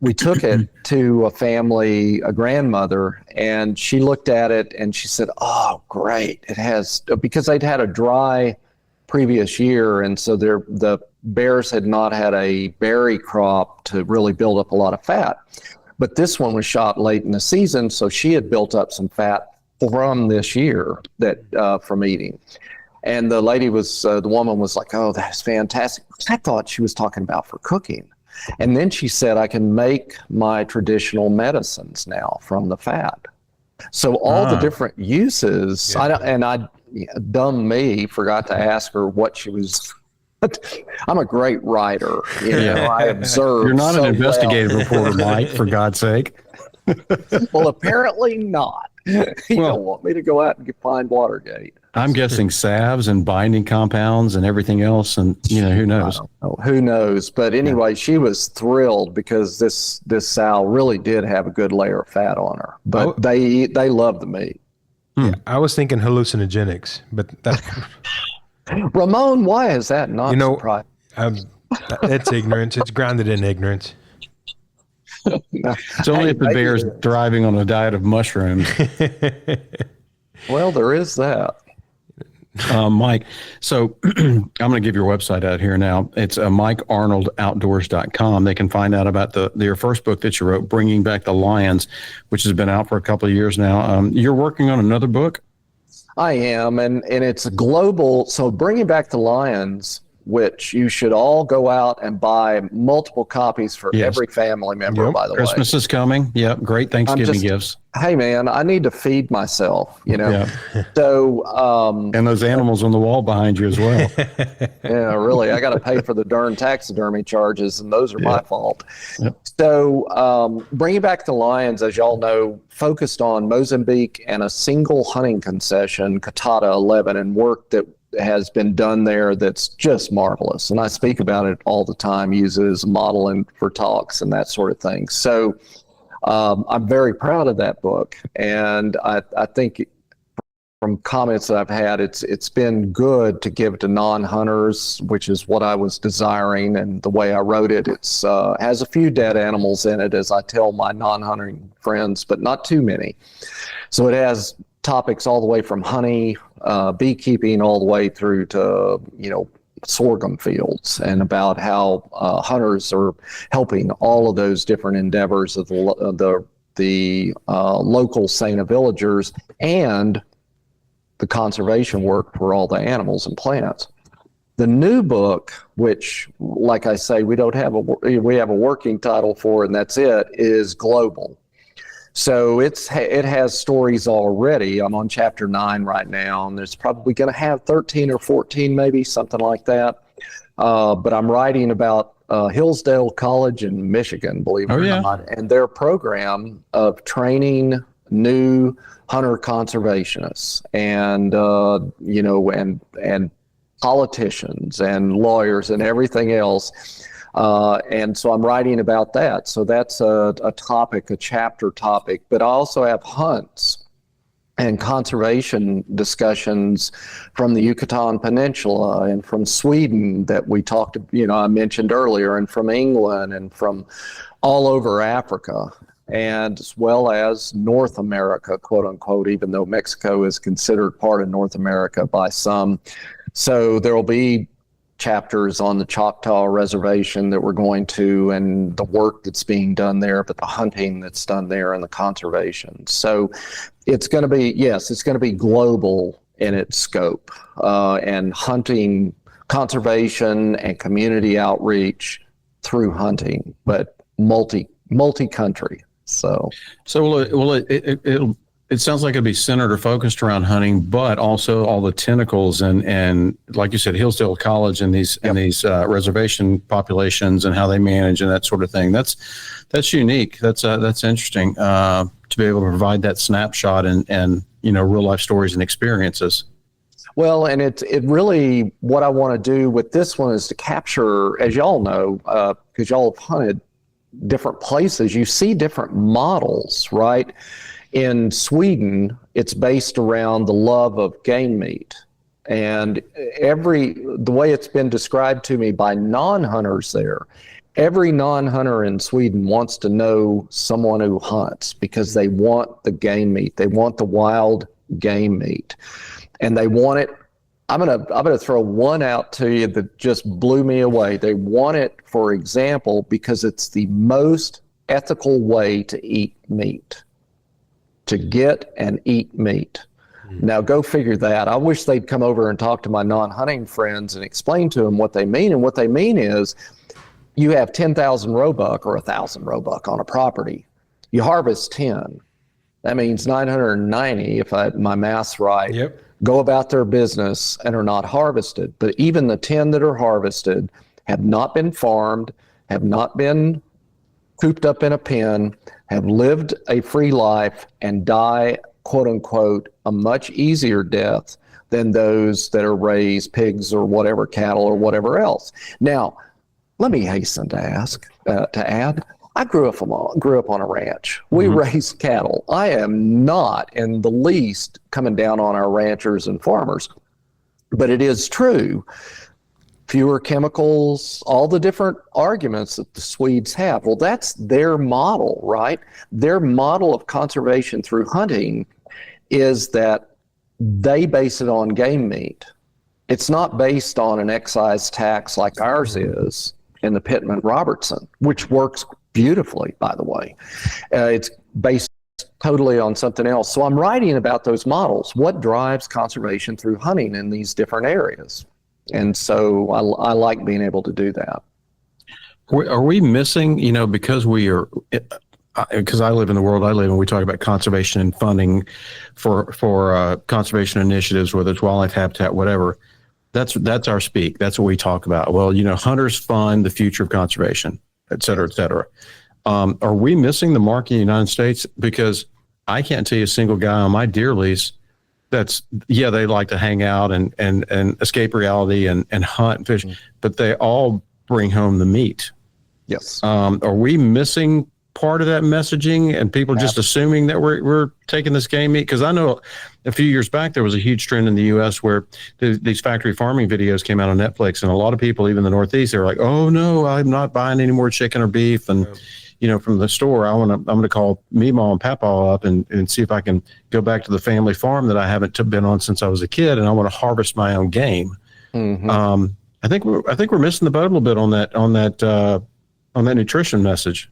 we took it to a family, a grandmother, and she looked at it and she said, "Oh, great. It has," because they'd had a dry previous year. And so the bears had not had a berry crop to really build up a lot of fat. But this one was shot late in the season. So she had built up some fat from this year from eating. And the lady the woman was like, "Oh, that's fantastic." I thought she was talking about for cooking. And then she said, "I can make my traditional medicines now from the fat." So all the different uses, dumb me, forgot to ask her what she was. I'm a great writer. I observe. You're not an investigative reporter, Mike, for God's sake. Well, apparently not. You don't want me to go out and find Watergate. I'm guessing salves and binding compounds and everything else, and who knows? Who knows? But anyway, she was thrilled because this sow really did have a good layer of fat on her. But they love the meat. Yeah, I was thinking hallucinogenics, but that. Ramon, why is that not surprising? It's ignorance. It's grounded in ignorance. It's only if the bear's thriving on a diet of mushrooms. Well, there is that. Mike, so I'm going to give your website out here now. It's MikeArnoldOutdoors.com. They can find out about your first book that you wrote, Bringing Back the Lions, which has been out for a couple of years now. You're working on another book? I am, and it's global. So Bringing Back the Lions, which you should all go out and buy multiple copies for every family member, by the way. Christmas is coming. Yep. Great Thanksgiving gifts. Hey, man, I need to feed myself, Yeah. So, and those animals on the wall behind you as well. Yeah, really. I got to pay for the darn taxidermy charges, and those are my fault. Yep. So, Bringing Back the Lions, as y'all know, focused on Mozambique and a single hunting concession, Katata 11, and work that has been done there that's just marvelous. And I speak about it all the time, use it as a model and for talks and that sort of thing. So I'm very proud of that book. And I think from comments that I've had, it's been good to give to non-hunters, which is what I was desiring. And the way I wrote it, it's has a few dead animals in it, as I tell my non-hunting friends, but not too many. So it has topics all the way from honey, beekeeping, all the way through to, sorghum fields, and about how hunters are helping all of those different endeavors of the local Sena villagers and the conservation work for all the animals and plants. The new book, which, like I say, we have a working title for, and that's it, is Global. So it has stories already. I'm on chapter 9 right now, and there's probably going to have 13 or 14, maybe something like that. But I'm writing about Hillsdale College in Michigan, believe it or not, and their program of training new hunter conservationists and and politicians and lawyers and everything else. And so I'm writing about that. So that's a chapter topic. But I also have hunts and conservation discussions from the Yucatan Peninsula and from Sweden that we talked, I mentioned earlier, and from England and from all over Africa, and as well as North America, quote unquote, even though Mexico is considered part of North America by some. So there will be chapters on the Choctaw Reservation that we're going to, and the work that's being done there, but the hunting that's done there and the conservation. So it's going to be global in its scope, and hunting, conservation, and community outreach through hunting, but multi-country. So it sounds like it'll be centered or focused around hunting, but also all the tentacles and like you said, Hillsdale College and these reservation populations and how they manage and that sort of thing. That's unique. That's interesting to be able to provide that snapshot and real life stories and experiences. Well, and it really, what I want to do with this one is to capture, as y'all know, because y'all have hunted different places, you see different models, right? In Sweden, it's based around the love of game meat. And the way it's been described to me by non-hunters there, every non-hunter in Sweden wants to know someone who hunts because they want the game meat. They want the wild game meat. And they want it. I'm gonna throw one out to you that just blew me away. They want it, for example, because it's the most ethical way to eat meat. To get and eat meat. Now go figure that. I wish they'd come over and talk to my non-hunting friends and explain to them what they mean. And what they mean is you have 10,000 roebuck or 1,000 roebuck on a property. You harvest 10. That means 990, if my math's right, go about their business and are not harvested. But even the 10 that are harvested have not been farmed, have not been cooped up in a pen, have lived a free life and die, quote unquote, a much easier death than those that are raised pigs or whatever, cattle or whatever else. Now, let me hasten to add, I grew up on a ranch. We raised cattle. I am not in the least coming down on our ranchers and farmers, but it is true. Fewer chemicals, all the different arguments that the Swedes have. Well, that's their model, right? Their model of conservation through hunting is that they base it on game meat. It's not based on an excise tax like ours is in the Pittman-Robertson, which works beautifully, by the way. It's based totally on something else. So I'm writing about those models. What drives conservation through hunting in these different areas? And so I like being able to do that. Are we missing, because because I live in the world I live in, we talk about conservation and funding for conservation initiatives, whether it's wildlife habitat, whatever. That's our speak. That's what we talk about. Well, hunters fund the future of conservation, et cetera, et cetera. Are we missing the mark in the United States? Because I can't tell you a single guy on my deer lease they like to hang out and escape reality and hunt and fish, but they all bring home the meat. Yes. Are we missing part of that messaging and people just assuming that we're taking this game meat? Because I know a few years back there was a huge trend in the U.S. where these factory farming videos came out on Netflix, and a lot of people, even in the Northeast, they were like, "Oh no, I'm not buying any more chicken or beef." And from the store, I'm going to call Meemaw and Papaw up and see if I can go back to the family farm that I haven't been on since I was a kid, and I want to harvest my own game. I think we're missing the boat a little bit on that nutrition message.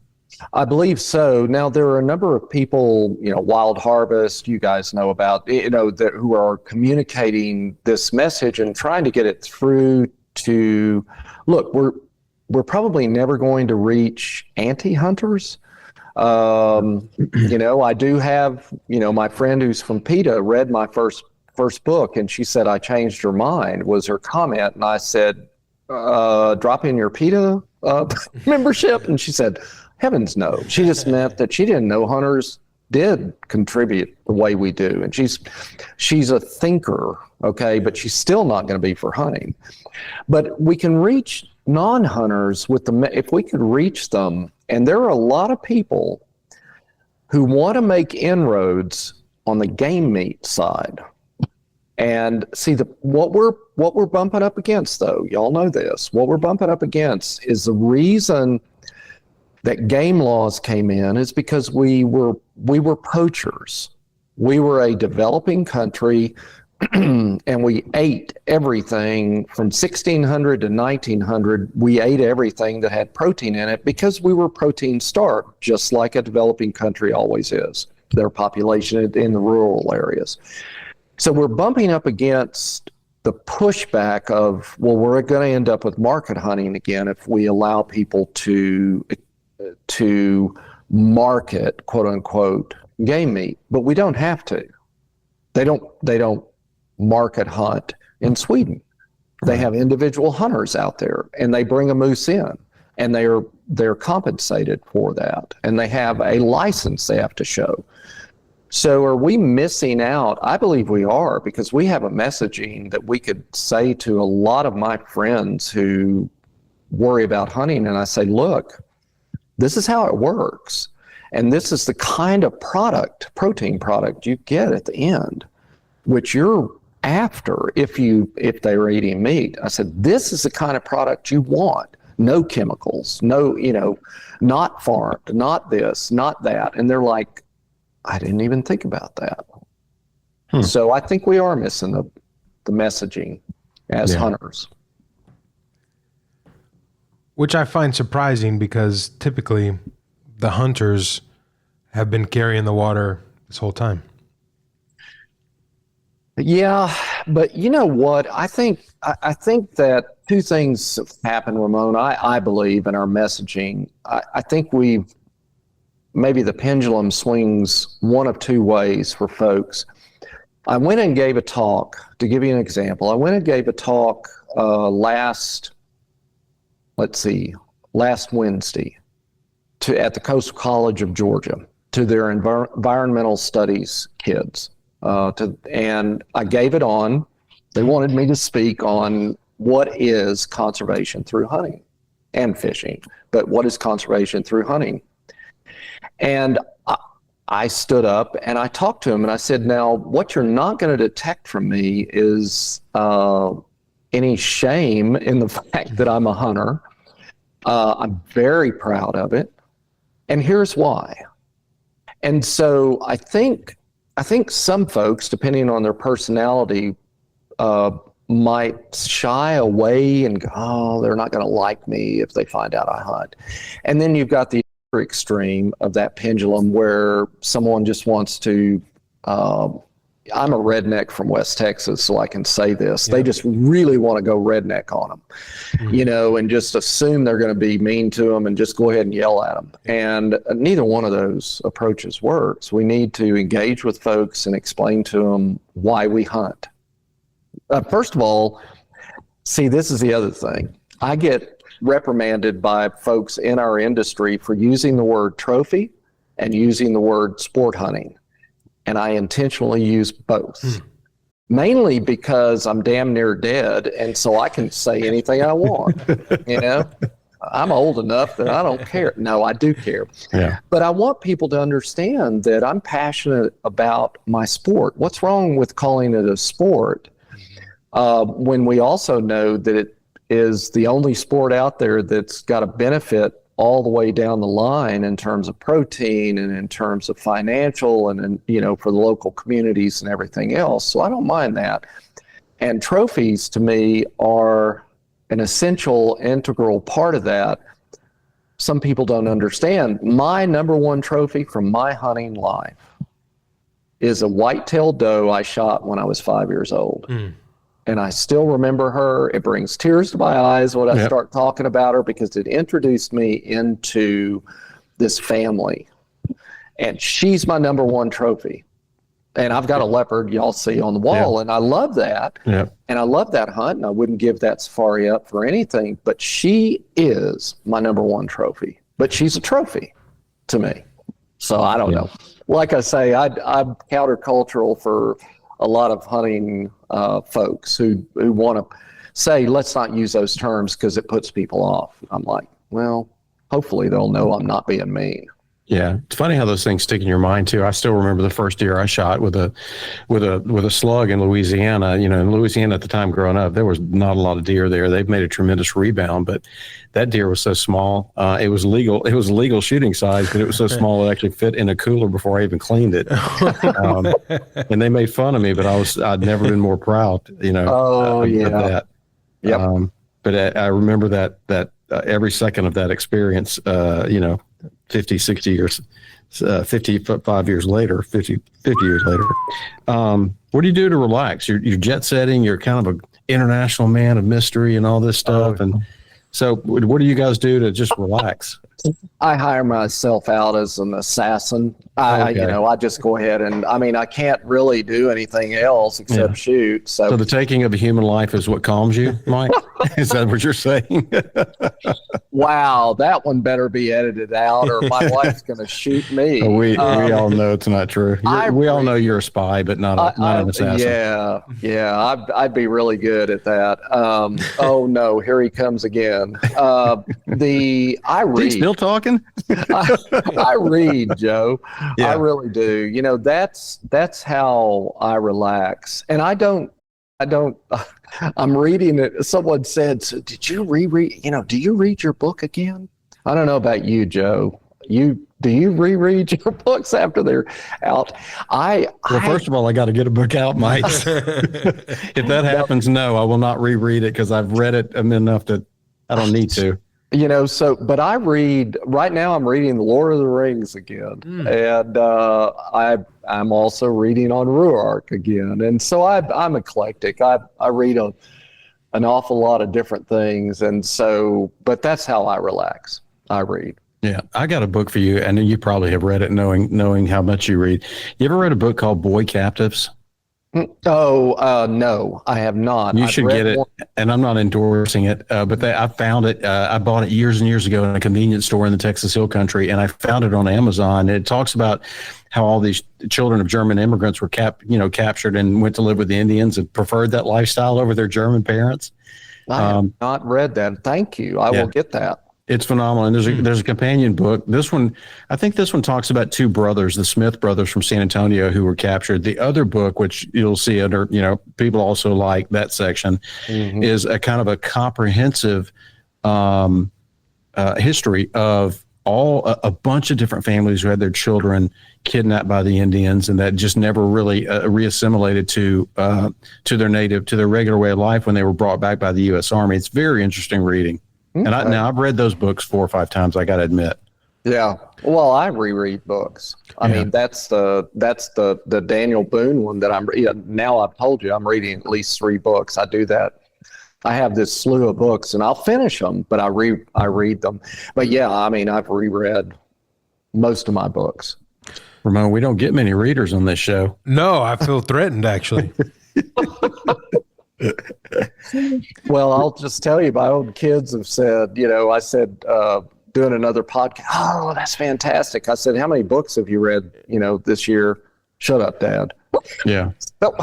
I believe so. Now there are a number of people, Wild Harvest, you guys know about, who are communicating this message and trying to get it through to look. We're probably never going to reach anti-hunters. I do have, my friend who's from PETA read my first book, and she said I changed her mind, was her comment. And I said, drop in your PETA membership. And she said, heavens no. She just meant that she didn't know hunters did contribute the way we do. And she's a thinker, okay, but she's still not going to be for hunting. But we can reach non-hunters if we could reach them. And there are a lot of people who want to make inroads on the game meat side. And see, what we're bumping up against, though, y'all know this, what we're bumping up against is the reason that game laws came in is because we were poachers. We were a developing country, and we ate everything from 1600 to 1900. We ate everything that had protein in it because we were protein starved, just like a developing country always is. Their population in the rural areas. So we're bumping up against the pushback of, well, we're going to end up with market hunting again if we allow people to market, quote unquote, game meat. But we don't have to. They don't market hunt in Sweden. They have individual hunters out there, and they bring a moose in, and they're compensated for that, and they have a license they have to show. So are we missing out? I believe we are, because we have a messaging that we could say to a lot of my friends who worry about hunting, and I say, look, this is how it works, and this is the kind of protein product you get at the end, which you're after if they're eating meat. I said, this is the kind of product you want. No chemicals, no, not farmed, not this, not that. And they're like, I didn't even think about that. So I think we are missing the messaging as hunters. Which I find surprising, because typically the hunters have been carrying the water this whole time. Yeah, but you know what? I think that two things have happened, Ramon. I believe in our messaging. I think maybe the pendulum swings one of two ways for folks. I went and gave a talk, to give you an example. I went and gave a talk last Wednesday at the Coastal College of Georgia to their environmental studies kids. And I gave it on. They wanted me to speak on what is conservation through hunting and fishing, but what is conservation through hunting? And I stood up and I talked to him, and I said, now, what you're not going to detect from me is any shame in the fact that I'm a hunter. I'm very proud of it. And here's why. And so I think some folks, depending on their personality, might shy away and go, oh, they're not going to like me if they find out I hunt. And then you've got the other extreme of that pendulum where someone just wants to, I'm a redneck from West Texas, so I can say this. Yeah. They just really want to go redneck on them, and just assume they're going to be mean to them and just go ahead and yell at them. And neither one of those approaches works. We need to engage with folks and explain to them why we hunt. First of all, see, this is the other thing. I get reprimanded by folks in our industry for using the word trophy and using the word sport hunting. And I intentionally use both, mainly because I'm damn near dead, and so I can say anything I want. I'm old enough that I don't care. No, I do care. Yeah. But I want people to understand that I'm passionate about my sport. What's wrong with calling it a sport when we also know that it is the only sport out there that's got a benefit all the way down the line in terms of protein and in terms of financial and for the local communities and everything else. So I don't mind that. And trophies to me are an essential, integral part of that. Some people don't understand. My number one trophy from my hunting life is a white-tailed doe I shot when I was 5 years old. and I still remember her. It brings tears to my eyes when I start talking about her, because it introduced me into this family, and she's my number one trophy. And I've got a leopard y'all see on the wall, and I love that. Yeah. And I love that hunt, and I wouldn't give that safari up for anything, but she is my number one trophy. But she's a trophy to me. So I don't know. Like I say, I'm countercultural for a lot of hunting folks who want to say, let's not use those terms because it puts people off. I'm like, well, hopefully they'll know I'm not being mean. Yeah, it's funny how those things stick in your mind too. I still remember the first deer I shot with a slug in Louisiana. You know, in Louisiana at the time growing up, there was not a lot of deer there. They've made a tremendous rebound, but that deer was so small. It was legal. It was legal shooting size, but it was so small it actually fit in a cooler before I even cleaned it. And they made fun of me, but I'd never been more proud. You know. Oh yeah. Of that. Yep. But I remember that every second of that experience. You know. 50, 60 years, 55 years later, 50 years later. What do you do to relax? You're jet setting. You're kind of an international man of mystery and all this stuff. And so what do you guys do to just relax? I hire myself out as an assassin. I just go ahead and, I can't really do anything else except shoot. So the taking of a human life is what calms you, Mike? Is that what you're saying? Wow, that one better be edited out or my wife's going to shoot me. We all know it's not true. We all know you're a spy, but not an assassin. Yeah. I'd be really good at that. Oh no, here he comes again. I read. Still talking? I read, Joe. Yeah. I really do. You know, that's how I relax. And I'm reading it. Someone said, so did you reread, do you read your book again? I don't know about you, Joe. Do you reread your books after they're out? First of all, I got to get a book out, Mike. If that happens, no, I will not reread it because I've read it enough that I don't need to. But I read right now. I'm reading The Lord of the Rings again, and I'm also reading on Ruark again, and so I'm eclectic. I read an awful lot of different things, and so. But that's how I relax. I read. Yeah, I got a book for you, and you probably have read it, knowing how much you read. You ever read a book called Boy Captives? No, I have not. You should get it, and I'm not endorsing it, but I found it. I bought it years and years ago in a convenience store in the Texas Hill Country, and I found it on Amazon. It talks about how all these children of German immigrants were captured and went to live with the Indians and preferred that lifestyle over their German parents. I have not read that. Thank you. I will get that. It's phenomenal. And there's a companion book. I think this one talks about two brothers, the Smith brothers from San Antonio, who were captured. The other book, which you'll see under, people also like that section, is a kind of a comprehensive history of a bunch of different families who had their children kidnapped by the Indians and that just never really reassimilated to their regular way of life when they were brought back by the U.S. Army. It's very interesting reading. Okay. And now I've read those books 4 or 5 times. I got to admit. Yeah. Well, I reread books. I mean, that's the Daniel Boone one that now I've told you I'm reading at least 3 books. I do that. I have this slew of books and I'll finish them, but I read them. But yeah, I've reread most of my books. Ramon, we don't get many readers on this show. No, I feel threatened actually. Well, I'll just tell you, my own kids have said, I said, doing another podcast. Oh, that's fantastic. I said, how many books have you read, this year? Shut up, Dad. Yeah.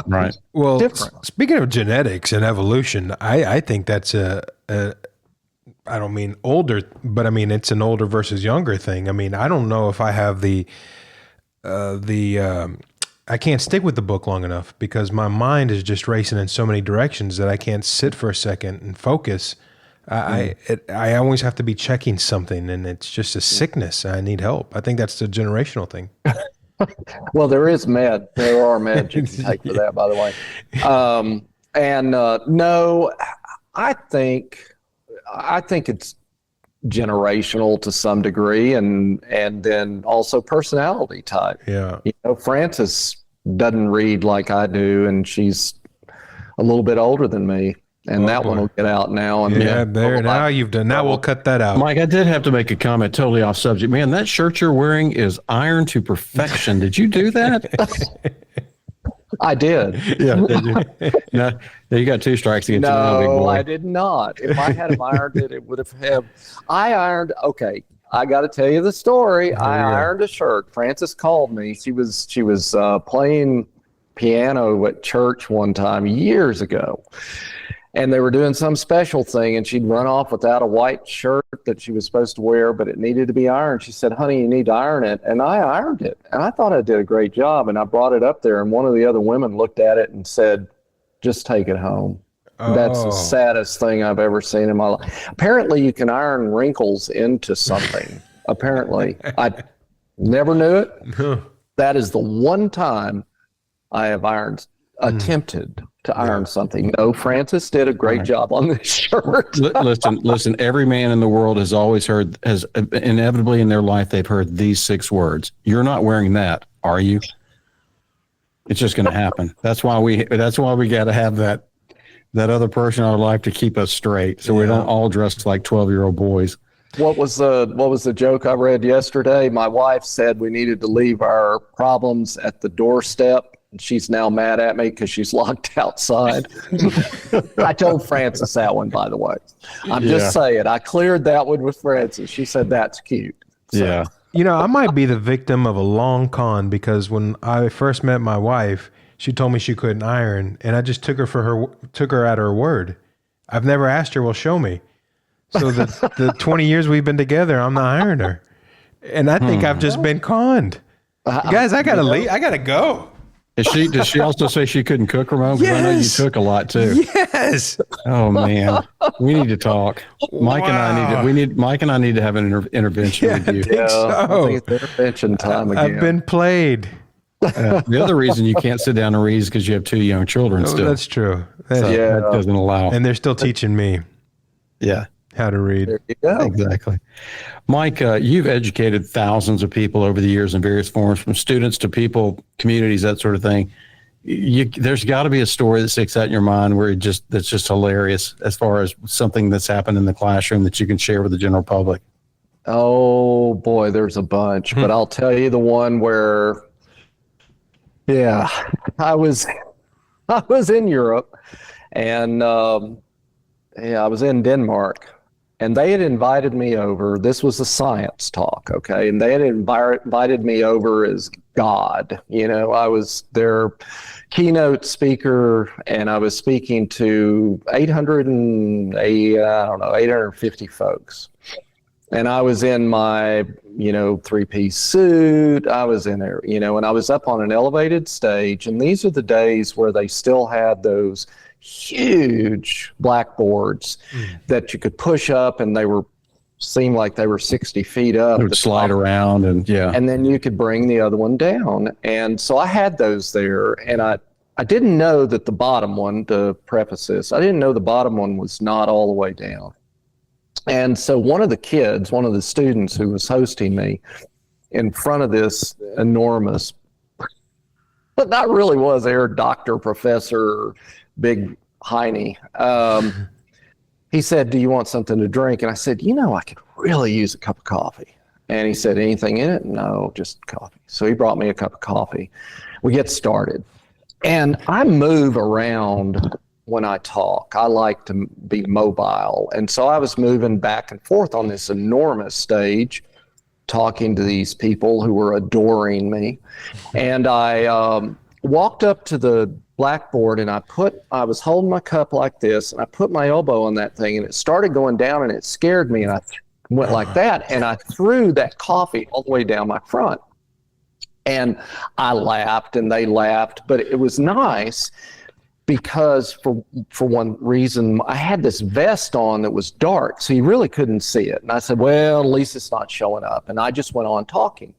Right. Well, speaking of genetics and evolution, I think that's I don't mean older, but it's an older versus younger thing. I don't know if I have I can't stick with the book long enough because my mind is just racing in so many directions that I can't sit for a second and focus. I always have to be checking something, and it's just a sickness. I need help. I think that's the generational thing. Well, there are meds you can take for that, by the way. No, I think it's generational to some degree, and then also personality type. Yeah. Frances doesn't read like I do, and she's a little bit older than me. And that one will get out now. And now you've done. Now we'll cut that out. Mike, I did have to make a comment totally off subject. Man, that shirt you're wearing is iron to perfection. Did you do that? I did. Yeah. Did you? No, you got 2 strikes against you now, big boy. No, I did not. If I had ironed it, it would have. I ironed. Okay, I got to tell you the story. I ironed a shirt. Frances called me. She was playing piano at church one time years ago. And they were doing some special thing, and she'd run off without a white shirt that she was supposed to wear, but it needed to be ironed. She said, honey, you need to iron it. And I ironed it. And I thought I did a great job. And I brought it up there, and one of the other women looked at it and said, just take it home. Oh. That's the saddest thing I've ever seen in my life. Apparently, you can iron wrinkles into something. Apparently. I never knew it. That is the one time I have attempted to iron something. No, Frances did a great job on this shirt. Listen, every man in the world has always heard, has inevitably in their life, they've heard these 6 words. You're not wearing that, are you? It's just going to happen. That's why we got to have that other person in our life to keep us straight. So we don't all dress like 12-year-old boys. What was the joke I read yesterday? My wife said we needed to leave our problems at the doorstep. She's now mad at me because she's locked outside. I told Frances that one, by the way. I'm just saying, I cleared that one with Frances. She said, that's cute. So. Yeah. You know, I might be the victim of a long con, because when I first met my wife, she told me she couldn't iron, and I just took her at her word. I've never asked her, well, show me. So the 20 years we've been together, I'm the ironer. And I think I've just been conned. Guys, I gotta leave. I gotta go. Does she also say she couldn't cook, Ramon? Because I know you cook a lot too. Yes. Oh man, we need to talk. Mike and I need to have an intervention with you. I think it's intervention time again. I've been played. The other reason you can't sit down and read is because you have 2 young children still. That's true. That doesn't allow. And they're still teaching me. Yeah. How to read. There you go. Exactly. Mike, you've educated thousands of people over the years in various forms, from students to people, communities, that sort of thing. There's got to be a story that sticks out in your mind where that's just hilarious, as far as something that's happened in the classroom that you can share with the general public. Oh boy, there's a bunch, but I'll tell you the one where, I was in Europe, and I was in Denmark. And they had invited me over. This was a science talk, okay? And they had invited me over as God. You know, I was their keynote speaker, and I was speaking to 850 folks. And I was in my, 3-piece suit. I was in there, and I was up on an elevated stage. And these are the days where they still had those huge blackboards that you could push up, and seemed like they were 60 feet up. They would slide around, and then you could bring the other one down. And so I had those there, and I didn't know that the bottom one, to preface this, I didn't know the bottom one was not all the way down. And so one of the students who was hosting me, in front of this enormous, but not really was there, doctor, professor, big Heine. He said, do you want something to drink? And I said, I could really use a cup of coffee. And he said, anything in it? No, just coffee. So he brought me a cup of coffee. We get started. And I move around when I talk. I like to be mobile. And so I was moving back and forth on this enormous stage, talking to these people who were adoring me. And I walked up to the blackboard, and I was holding my cup like this, and I put my elbow on that thing, and it started going down, and it scared me, and I went like that, and I threw that coffee all the way down my front. And I laughed, and they laughed, but it was nice because for one reason, I had this vest on that was dark, so you really couldn't see it. And I said, well, at least it's not showing up. And I just went on talking.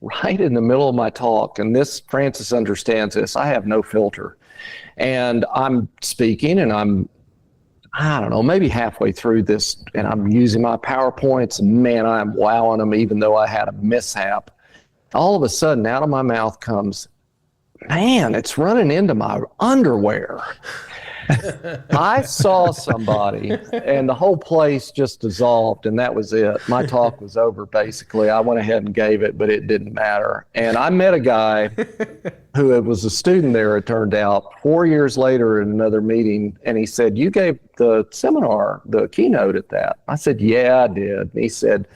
Right in the middle of my talk, and Frances understands this, I have no filter. And I'm speaking, and I don't know, maybe halfway through this, and I'm using my PowerPoints, and man, I'm wowing them, even though I had a mishap. All of a sudden, out of my mouth comes, man, it's running into my underwear. I saw somebody and the whole place just dissolved, and that was it. My talk was over, basically. I went ahead and gave it, but it didn't matter. And I met a guy who was a student there, it turned out, 4 years later in another meeting, and he said, "You gave the seminar, the keynote at that?" I said, "Yeah, I did." And he said,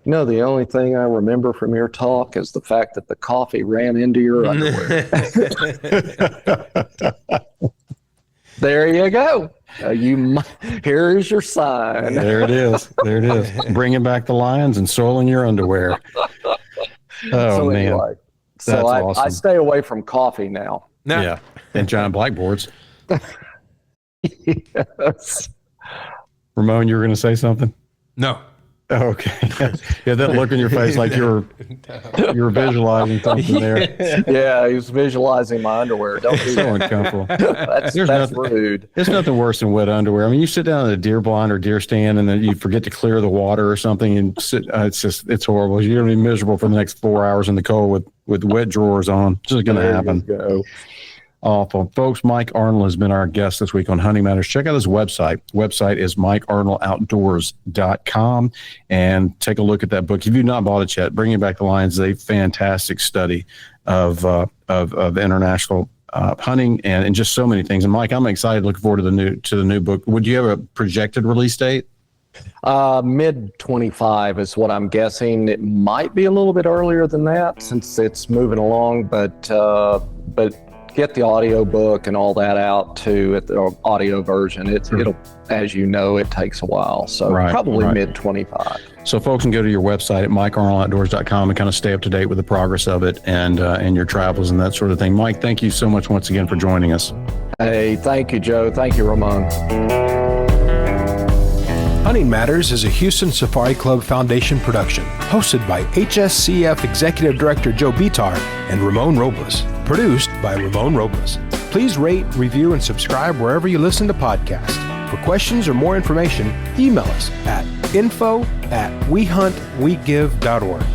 "You know, the only thing I remember from your talk is the fact that the coffee ran into your underwear." There you go. Here is your sign. There it is. There it is. Bringing back the lions and soiling your underwear. Oh, So man. anyway, That's I awesome. stay away from coffee now. No. Yeah. And giant blackboards. Yes. Ramon, you were going to say something? No. Oh, okay. Yeah, that look in your face like you were visualizing something there. Yeah, he was visualizing my underwear. Don't do So that. uncomfortable. That's rude. There's nothing worse than wet underwear. I mean, you sit down at a deer blind or deer stand and then you forget to clear the water or something, and it's horrible. You're going to be miserable for the next 4 hours in the cold with wet drawers on. It's just going to There happen. you go. Awful. Folks, Mike Arnold has been our guest this week on Hunting Matters. Check out his website. Website is mikearnoldoutdoors.com, and take a look at that book. If you've not bought it yet, Bringing Back the Lions is a fantastic study of international hunting and just so many things. And Mike, I'm excited, looking forward to the new book. Would you have a projected release date? Mid 25 is what I'm guessing. It might be a little bit earlier than that since it's moving along, but get the audio book and all that out too at the audio version. It'll, as you know, it takes a while. So probably mid 25. So folks can go to your website at mikearnoldoutdoors.com and kind of stay up to date with the progress of it and your travels and that sort of thing. Mike, thank you so much once again for joining us. Hey, thank you, Joe. Thank you, Ramon. Hunting Matters is a Houston Safari Club Foundation production, hosted by HSCF Executive Director Joe Bitar and Ramon Robles. Produced by Ramon Robles. Please rate, review, and subscribe wherever you listen to podcasts. For questions or more information, email us at info@wehuntwegive.org.